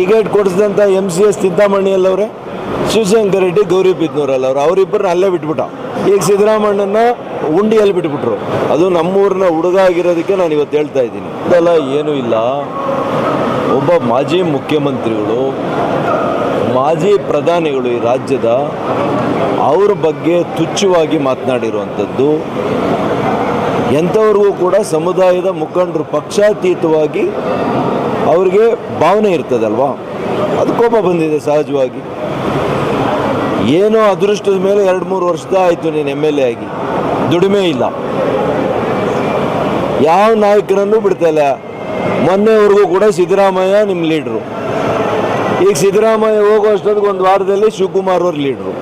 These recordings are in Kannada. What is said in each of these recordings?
ಟಿಕೆಟ್ ಕೊಡಿಸಿದಂಥ MCS ಚಿಂತಾಮಣಿಯಲ್ಲವ್ರೆ, ಶಿವಶಂಕರ್ ರೆಡ್ಡಿ ಗೌರಿಬಿದನೂರಲ್ಲಿ ಅವರಿಬ್ಬರನ್ನ ಅಲ್ಲೇ ಬಿಟ್ಬಿಟ್ಟ. ಈಗ ಸಿದ್ದರಾಮಣ್ಣನ ಉಂಡಿಯಲ್ಲಿ ಬಿಟ್ಬಿಟ್ರು. ಅದು ನಮ್ಮೂರಿನ ಹುಡುಗ ಆಗಿರೋದಕ್ಕೆ ನಾನು ಇವತ್ತು ಹೇಳ್ತಾ ಇದ್ದೀನಿ. ಇದೆಲ್ಲ ಏನೂ ಇಲ್ಲ. ಒಬ್ಬ ಮಾಜಿ ಮುಖ್ಯಮಂತ್ರಿಗಳು, ಮಾಜಿ ಪ್ರಧಾನಿಗಳು ಈ ರಾಜ್ಯದ ಅವ್ರ ಬಗ್ಗೆ ತುಚ್ಛವಾಗಿ ಮಾತನಾಡಿರುವಂಥದ್ದು, ಎಂಥವ್ರಿಗೂ ಕೂಡ ಸಮುದಾಯದ ಮುಖಂಡರು ಪಕ್ಷಾತೀತವಾಗಿ ಅವ್ರಿಗೆ ಭಾವನೆ ಇರ್ತದಲ್ವಾ, ಅದು ಕೋಪ ಬಂದಿದೆ ಸಹಜವಾಗಿ. ಏನೋ ಅದೃಷ್ಟದ ಮೇಲೆ 2-3 ವರ್ಷದ ಆಯಿತು ನೀನು MLA ಆಗಿ, ದುಡಿಮೆ ಇಲ್ಲ, ಯಾವ ನಾಯಕರನ್ನು ಬಿಡ್ತಾಯಿಲ್ಲ. ಮೊನ್ನೆವರೆಗೂ ಕೂಡ ಸಿದ್ದರಾಮಯ್ಯ ನಿಮ್ಮ ಲೀಡ್ರು. ಈಗ ಸಿದ್ದರಾಮಯ್ಯ ಹೋಗೋ ಅಷ್ಟೊತ್ತಿಗೆ ಒಂದು ವಾರದಲ್ಲಿ ಶಿವಕುಮಾರ್ ಅವ್ರ ಲೀಡ್ರು.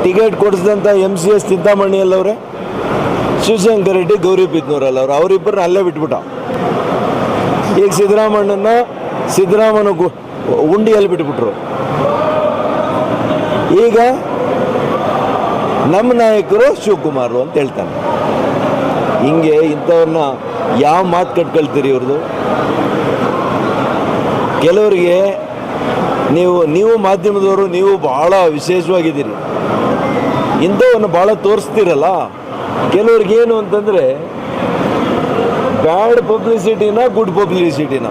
ಟಿಕೆಟ್ ಕೊಡಿಸಿದಂಥ MCS ಚಿಂತಾಮಣಿಯಲ್ಲವ್ರೆ, ಶಿವಶಂಕರ್ ರೆಡ್ಡಿ ಗೌರಿಬಿದನೂರಲ್ಲಿ ಅವರಿಬ್ಬರನ್ನ ಅಲ್ಲೇ ಬಿಟ್ಬಿಟ್ಟ. ಈಗ ಸಿದ್ದರಾಮನ ಉಂಡಿಯಲ್ಲಿ ಬಿಟ್ಬಿಟ್ರು. ಈಗ ನಮ್ಮ ನಾಯಕರು ಶಿವಕುಮಾರ್ ಅಂತ ಹೇಳ್ತಾನೆ. ಹಿಂಗೆ ಇಂಥವ್ರನ್ನ ಯಾವ ಮಾತು ಕಟ್ಕೊಳ್ತೀರಿ ಇವ್ರದ್ದು? ಕೆಲವರಿಗೆ ನೀವು ಮಾಧ್ಯಮದವರು ನೀವು ಭಾಳ ವಿಶೇಷವಾಗಿದ್ದೀರಿ, ಇಂಥವನ್ನು ಭಾಳ ತೋರಿಸ್ತೀರಲ್ಲ. ಕೆಲವ್ರಿಗೆ ಏನು ಅಂತಂದರೆ ಬ್ಯಾಡ್ ಪಬ್ಲಿಸಿಟಿನ ಗುಡ್ ಪಬ್ಲಿಸಿಟಿನ,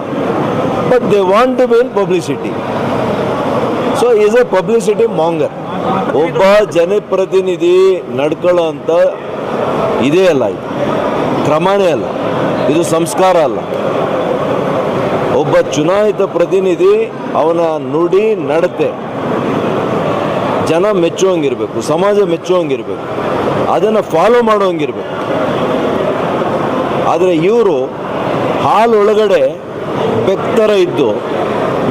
but they want to be in publicity. So is a publicity monger. ಒಬ್ಬ ಜನಪ್ರತಿನಿಧಿ ನಡ್ಕೊಳ್ಳೋ ಅಂತ ಇದೇ ಅಲ್ಲ, ಇದು ಕ್ರಮನೇ ಅಲ್ಲ, ಇದು ಸಂಸ್ಕಾರ ಅಲ್ಲ. ಒಬ್ಬ ಚುನಾಯಿತ ಪ್ರತಿನಿಧಿ ಅವನ ನುಡಿ ನಡತೆ ಜನ ಮೆಚ್ಚುವಂಗಿರ್ಬೇಕು, ಸಮಾಜ ಮೆಚ್ಚುವಂಗಿರ್ಬೇಕು, ಅದನ್ನು ಫಾಲೋ ಮಾಡೋಂಗಿರ್ಬೇಕು. ಆದರೆ ಇವರು ಹಾಲ್ ಒಳಗಡೆ ಬೆಕ್ತರ ಇದ್ದು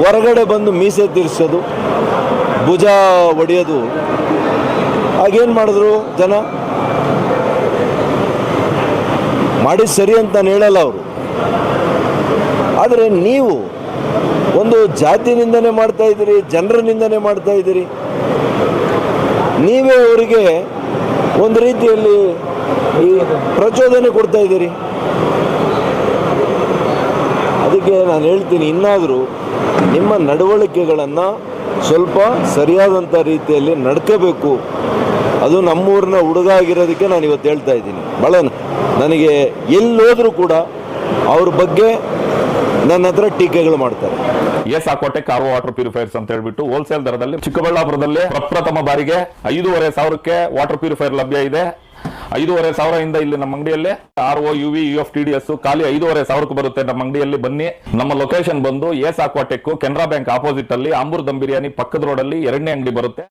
ಹೊರಗಡೆ ಬಂದು ಮೀಸೆ ತೀರಿಸೋದು, ಭುಜ ಒಡೆಯೋದು, ಹಾಗೇನು ಮಾಡಿದ್ರು ಜನ? ಮಾಡಿದ್ದು ಸರಿ ಅಂತ ನಾನು ಹೇಳಲ್ಲ ಅವರು. ಆದರೆ ನೀವು ಒಂದು ಜಾತಿ ನಿಂದನೆ ಮಾಡ್ತಾ ಇದ್ದೀರಿ, ಜನರ ನಿಂದನೆ ಮಾಡ್ತಾ ಇದ್ದೀರಿ. ನೀವೇ ಅವರಿಗೆ ಒಂದು ರೀತಿಯಲ್ಲಿ ಈ ಪ್ರಚೋದನೆ ಕೊಡ್ತಾ ಇದ್ದೀರಿ. ಅದಕ್ಕೆ ನಾನು ಹೇಳ್ತೀನಿ, ಇನ್ನಾದರೂ ನಿಮ್ಮ ನಡವಳಿಕೆಗಳನ್ನು ಸ್ವಲ್ಪ ಸರಿಯಾದಂಥ ರೀತಿಯಲ್ಲಿ ನಡ್ಕೋಬೇಕು. ಅದು ನಮ್ಮೂರಿನ ಹುಡುಗ ಆಗಿರೋದಕ್ಕೆ ನಾನು ಇವತ್ತು ಹೇಳ್ತಾ ಇದ್ದೀನಿ. ಭಾಳ ನನಗೆ ಎಲ್ಲೋದ್ರೂ ಕೂಡ ಅವ್ರ ಬಗ್ಗೆ ನನ್ನ ಹತ್ರ ಟೀಕೆಗಳು ಮಾಡ್ತಾರೆ. ಸಾಕೋಟೆ ಕಾರ್ವ ವಾಟರ್ ಪ್ಯೂರಿಫೈರ್ಸ್ ಅಂತ ಹೇಳ್ಬಿಟ್ಟು ಹೋಲ್ಸೇಲ್ ದರದಲ್ಲಿ ಚಿಕ್ಕಬಳ್ಳಾಪುರದಲ್ಲಿ ಪ್ರಪ್ರಥಮ ಬಾರಿಗೆ 5,500ಕ್ಕೆ ವಾಟರ್ ಪ್ಯೂರಿಫೈರ್ ಲಭ್ಯ ಇದೆ. 5,500 ಇಲ್ಲಿ ನಮ್ಮ ಅಂಗಡಿಯಲ್ಲಿ RO UV UF TDS ಖಾಲಿ 5,500ಕ್ಕೆ ಬರುತ್ತೆ. ನಮ್ಮ ಅಂಗಡಿಯಲ್ಲಿ ಬನ್ನಿ. ನಮ್ಮ ಲೊಕೇಶನ್ ಬಂದು ಸಾಕೋಟೆಕ್ ಕೆನರಾ ಬ್ಯಾಂಕ್ ಆಪೋಸಿಟ್ ಅಲ್ಲಿ ಆಂಬೂರ್ ದಮ್ ಬಿರಿಯಾನಿ ಪಕ್ಕದ ರೋಡ್ ಅಲ್ಲಿ 2ನೇ ಅಂಗಡಿ ಬರುತ್ತೆ.